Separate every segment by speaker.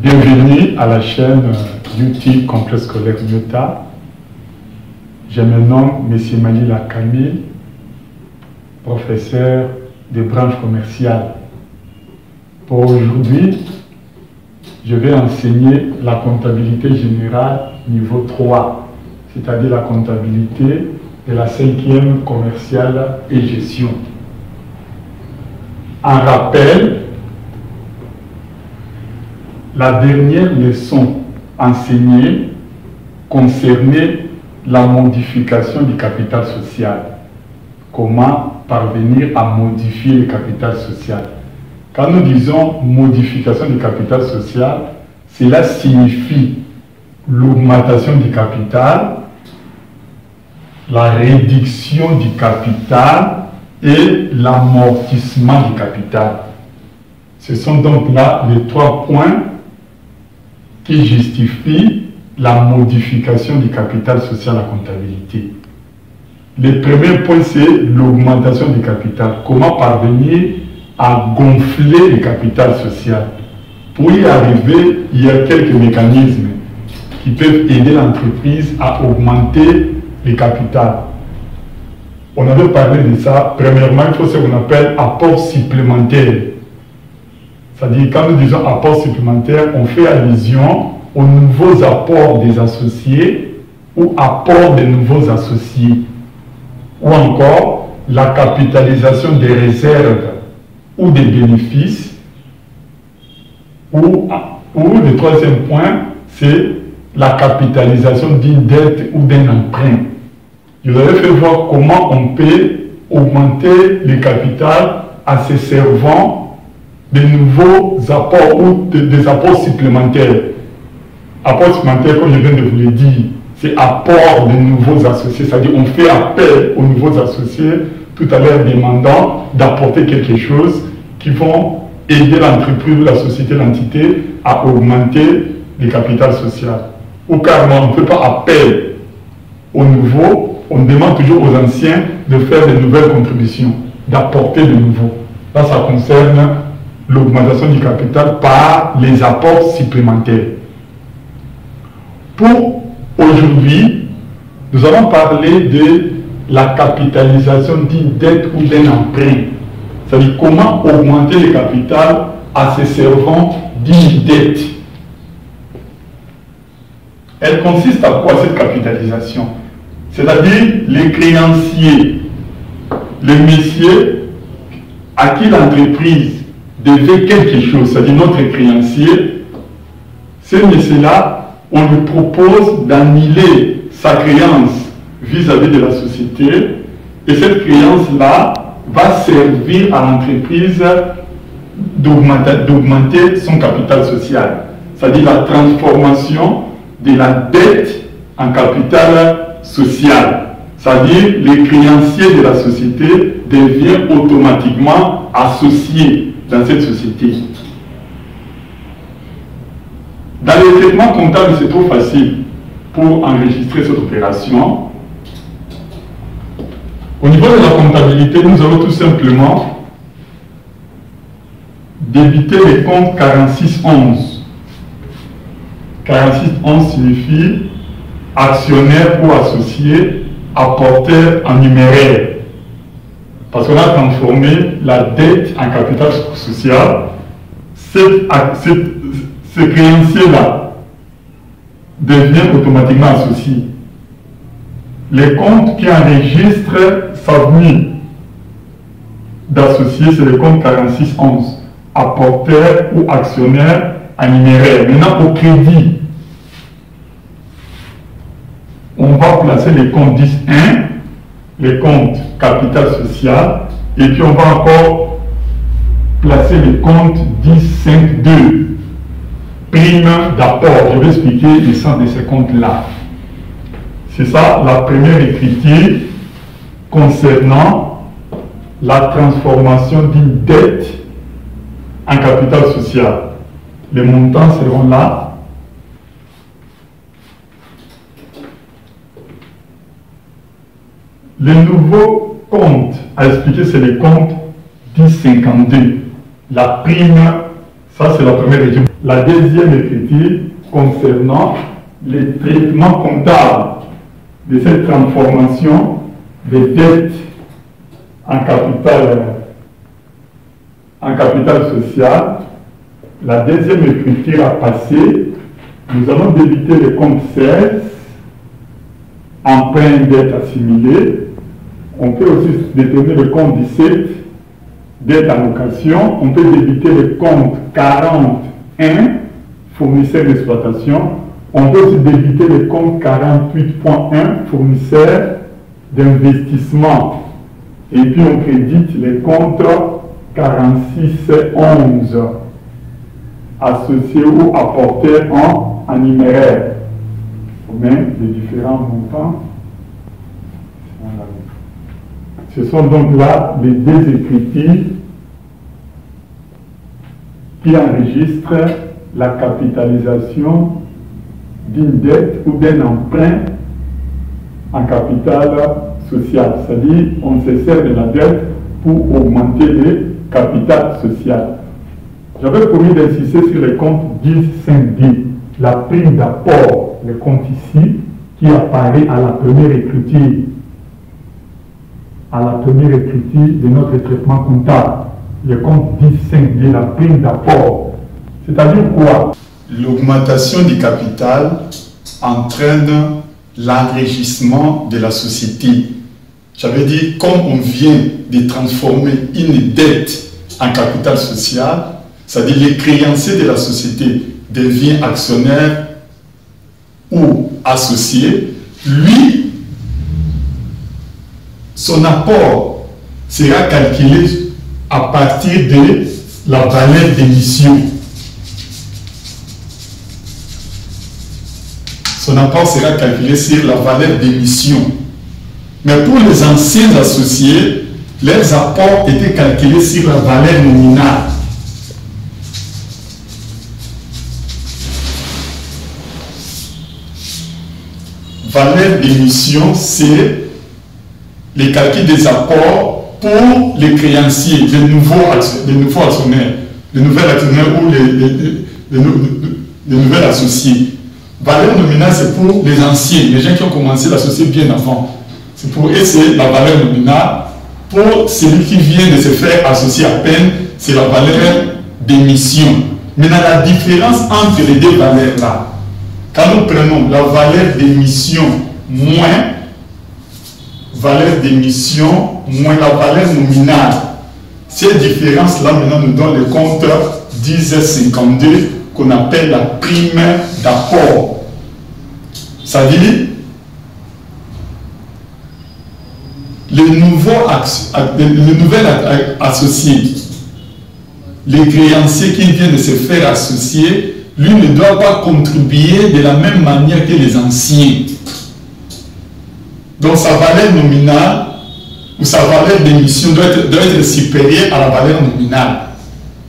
Speaker 1: Bienvenue à la chaîne YouTube Complexe Scolaire Nyota. Je me nomme M. Mali Lakami, professeur de branche commerciale. Pour aujourd'hui, je vais enseigner la comptabilité générale niveau 3, c'est-à-dire la comptabilité de la 5e commerciale et gestion. En rappel, la dernière leçon enseignée concernait la modification du capital social. Comment parvenir à modifier le capital social? Quand nous disons modification du capital social, cela signifie l'augmentation du capital, la réduction du capital et l'amortissement du capital. Ce sont donc là les trois points qui justifient la modification du capital social en comptabilité. Le premier point, c'est l'augmentation du capital. Comment parvenir à gonfler le capital social? Pour y arriver, il y a quelques mécanismes qui peuvent aider l'entreprise à augmenter le capital. On avait parlé de ça. Premièrement, il faut ce qu'on appelle apport supplémentaire. C'est-à-dire, quand nous disons apport supplémentaire, on fait allusion aux nouveaux apports des associés ou apports des nouveaux associés. Ou encore, la capitalisation des réserves ou des bénéfices. Ou le troisième point, c'est la capitalisation d'une dette ou d'un emprunt. Je vous avais fait voir comment on peut augmenter le capital en se servant de nouveaux apports ou des apports supplémentaires. Apports supplémentaires, comme je viens de vous le dire, c'est apport de nouveaux associés, c'est-à-dire on fait appel aux nouveaux associés, tout à l'heure demandant d'apporter quelque chose qui vont aider l'entreprise ou la société, l'entité à augmenter le capital social. Ou carrément, on ne peut pas appel aux nouveaux, on demande toujours aux anciens de faire de nouvelles contributions, d'apporter de nouveaux. Là, ça concerne l'augmentation du capital par les apports supplémentaires. Pour aujourd'hui, nous allons parler de la capitalisation d'une dette ou d'un emprunt. C'est-à-dire comment augmenter le capital en se servant d'une dette. Elle consiste à quoi cette capitalisation? C'est-à-dire les créanciers, les messieurs à qui l'entreprise devait quelque chose, c'est-à-dire notre créancier, ce monsieur-là, on lui propose d'annuler sa créance vis-à-vis de la société, et cette créance-là va servir à l'entreprise d'augmenter son capital social, c'est-à-dire la transformation de la dette en capital social. C'est-à-dire les créanciers de la société deviennent automatiquement associés dans cette société. Dans les traitements comptables, c'est trop facile pour enregistrer cette opération. Au niveau de la comptabilité, nous allons tout simplement débiter les comptes 4611. 4611 signifie actionnaire ou associé, apporteur en numéraire. Parce qu'on a transformé la dette en capital social. Ce créancier-là devient automatiquement associé. Les comptes qui enregistrent sa venue d'associé, c'est le compte 4611, apporteur ou actionnaire en numéraire. Maintenant, au crédit, on va placer les comptes 10.1, les comptes capital social, et puis on va encore placer les comptes 10.5.2, prime d'apport. Je vais expliquer le sens de ces comptes-là. C'est ça la première écriture concernant la transformation d'une dette en capital social. Les montants seront là. Le nouveau compte à expliquer, c'est le compte 1052. La prime Ça, c'est la première écriture. La deuxième écriture concernant les traitements comptables de cette transformation des dettes en capital social. La deuxième écriture a passé. Nous allons débiter le compte 16, emprunt dette assimilée. On peut aussi déterminer le compte 17, dette en location. On peut débiter le compte 41, fournisseur d'exploitation. On peut aussi débiter le compte 48.1, fournisseur d'investissement. Et puis on crédite les comptes 46.11, associés ou apportés en numéraire. On met les différents montants. Ce sont donc là les deux écritures qui enregistrent la capitalisation d'une dette ou d'un emprunt en capital social. C'est-à-dire, on se sert de la dette pour augmenter le capital social. J'avais promis d'insister sur le compte 10.5D, la prime d'apport, le compte ici, qui apparaît à la première écriture. À la première écriture de notre traitement comptable. Le compte 10.5D, la prime d'apport. C'est-à-dire quoi? L'augmentation du capital entraîne l'enrichissement de la société. J'avais dit, comme on vient de transformer une dette en capital social, c'est-à-dire les créanciers de la société deviennent actionnaires ou associés, lui, son apport sera calculé à partir de la valeur d'émission. Son apport sera calculé sur la valeur d'émission. Mais pour les anciens associés, leurs apports étaient calculés sur la valeur nominale. Valeur d'émission, c'est les calculs des apports pour les créanciers, les nouveaux actionnaires, les nouveaux actionnaires ou les nouveaux associés. Valeur nominale, c'est pour les anciens, les gens qui ont commencé l'associer bien avant. C'est pour eux, c'est la valeur nominale. Pour celui qui vient de se faire associer à peine, c'est la valeur d'émission. Maintenant, la différence entre les deux valeurs-là, quand nous prenons la valeur d'émission moins la valeur nominale, cette différence-là, maintenant, nous donne le compte 10.52 qu'on appelle la prime d'apport. C'est-à-dire, le nouvel associé, les créanciers qui viennent de se faire associer, lui ne doit pas contribuer de la même manière que les anciens. Donc sa valeur nominale ou sa valeur d'émission doit être supérieure à la valeur nominale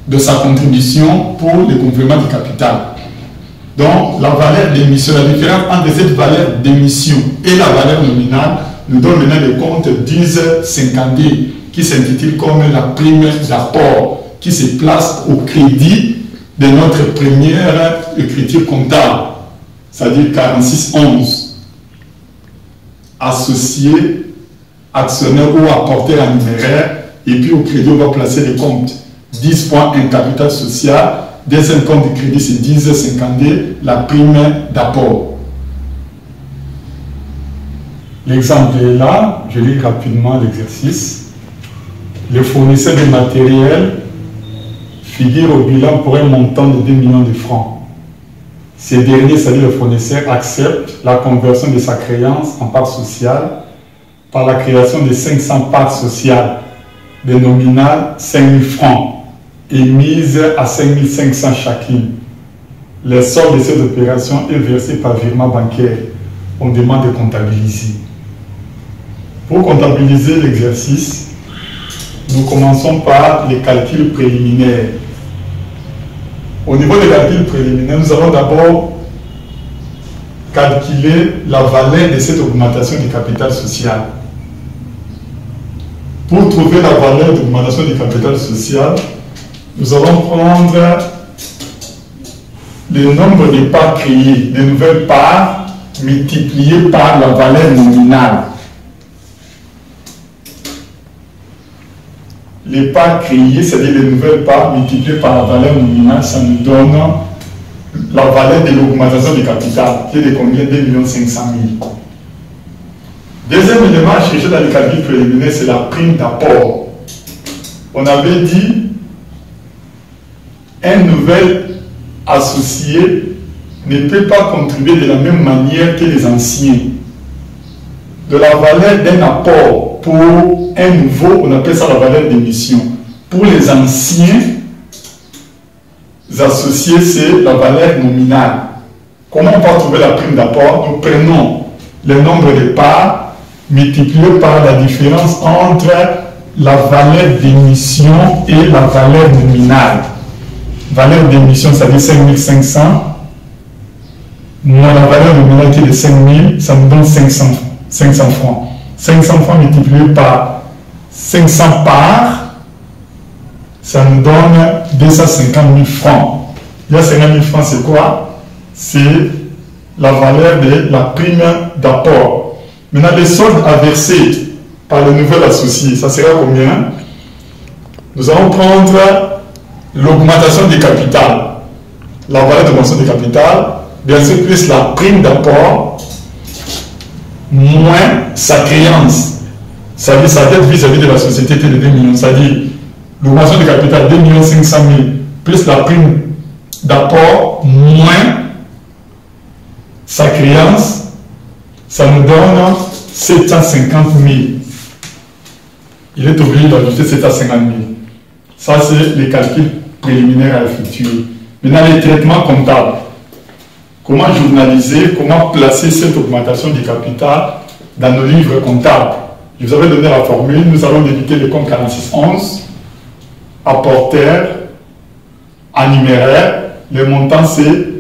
Speaker 1: de sa contribution pour le complément du capital. Donc la valeur d'émission, la différence entre cette valeur d'émission et la valeur nominale nous donne maintenant le compte 10.52 qui s'intitule comme la prime d'apport qui se place au crédit de notre première écriture comptable, c'est-à-dire 46.11. Associé, actionnaire ou apporteur en numéraire, et puis au crédit on va placer le compte 10.1 capital social, deuxième compte de crédit c'est 10.52 la prime d'apport. L'exemple est là, je lis rapidement l'exercice. Le fournisseur de matériel figure au bilan pour un montant de 2 millions de francs. Ces derniers, c'est-à-dire le fournisseur, acceptent la conversion de sa créance en part sociale par la création de 500 parts sociales de nominal 5 000 francs émises à 5 500 chacune. Le solde de cette opération est versé par virement bancaire. On demande de comptabiliser. Pour comptabiliser l'exercice, nous commençons par les calculs préliminaires. Au niveau des calculs préliminaires, nous allons d'abord calculer la valeur de cette augmentation du capital social. Pour trouver la valeur d'augmentation du capital social, nous allons prendre le nombre de parts créées, de nouvelles parts multipliées par la valeur nominale. Les parts créées, c'est-à-dire les nouvelles parts multipliées par la valeur nominale, ça nous donne la valeur de l'augmentation du capital, qui est de combien? 2 500 000. Deuxième élément à chercher dans le calcul préliminaire, c'est la prime d'apport. On avait dit un nouvel associé ne peut pas contribuer de la même manière que les anciens. De la valeur d'un apport pour un nouveau, on appelle ça la valeur d'émission. Pour les anciens associés, c'est la valeur nominale. Comment on va trouver la prime d'apport? Nous prenons le nombre de parts multiplié par la différence entre la valeur d'émission et la valeur nominale. Valeur d'émission, ça veut dire 5500. Moins la valeur nominale qui est de 5000, ça nous donne 500 francs. 500 francs multiplié par 500 parts, ça nous donne 250 000 francs. 250 000 francs, c'est quoi? C'est la valeur de la prime d'apport. Maintenant, les soldes à verser par le nouvel associé, ça sera combien? Nous allons prendre l'augmentation du capital, la valeur d'augmentation du capital, bien sûr, plus la prime d'apport, moins sa créance. Ça veut dire sa dette vis-à-vis de la société était de 2 millions. C'est-à-dire l'augmentation du capital, 2 500 000, plus la prime d'apport, moins sa créance, ça nous donne 750 000. Il est obligé d'ajouter 750 000. Ça, c'est les calculs préliminaires à effectuer. Maintenant, les traitements comptables. Comment journaliser, comment placer cette augmentation du capital dans nos livres comptables? Je vous avais donné la formule. Nous allons débiter le compte 4611, apporteur, en numéraire. Le montant, c'est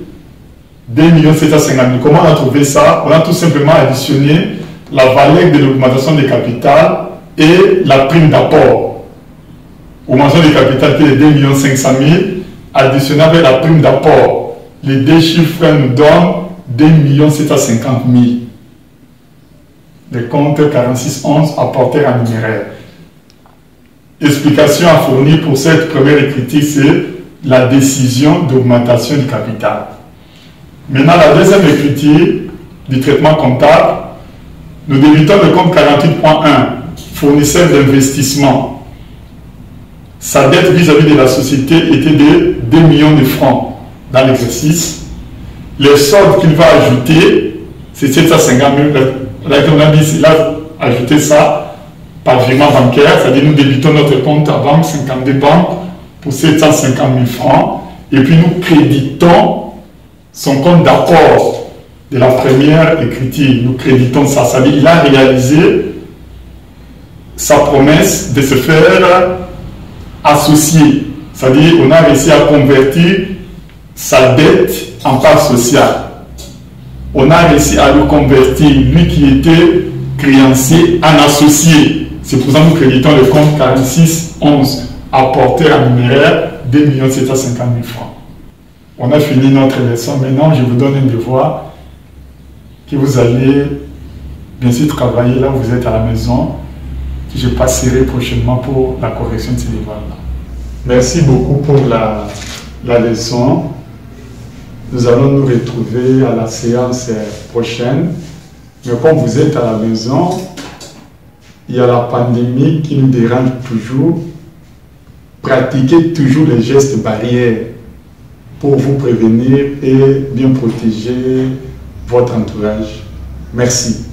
Speaker 1: 2 750 000. Comment on a trouvé ça? On a tout simplement additionné la valeur de l'augmentation du capital et la prime d'apport. Augmentation du capital qui est de 2 500 000, additionné avec la prime d'apport. Les deux chiffres nous donnent 2 750 000. Le compte 4611 apporteur en numéraire. Explication à fournir pour cette première écriture, c'est la décision d'augmentation du capital. Maintenant, la deuxième écriture du traitement comptable, nous débutons le compte 48.1, fournisseur d'investissement. Sa dette vis-à-vis de la société était de 2 millions de francs dans l'exercice. Le solde qu'il va ajouter, c'est 750 000. Là, on a dit, il a ajouté ça par virement bancaire, c'est-à-dire nous débutons notre compte à banque, 52 banques, pour 750 000 francs, et puis nous créditons son compte d'apport de la première écriture. Nous créditons ça, c'est-à-dire qu'il a réalisé sa promesse de se faire associer, c'est-à-dire on a réussi à convertir sa dette en part sociale. On a réussi à le convertir, lui qui était créancier, en associé. C'est pour ça que nous créditons le compte 4611, apporté en numéraire 2 750 000 francs. On a fini notre leçon. Maintenant, je vous donne un devoir que vous allez bien sûr travailler là où vous êtes à la maison, que je passerai prochainement pour la correction de ces devoirs-là. Merci beaucoup pour la leçon. Nous allons nous retrouver à la séance prochaine. Mais comme vous êtes à la maison, il y a la pandémie qui nous dérange toujours. Pratiquez toujours les gestes barrières pour vous prévenir et bien protéger votre entourage. Merci.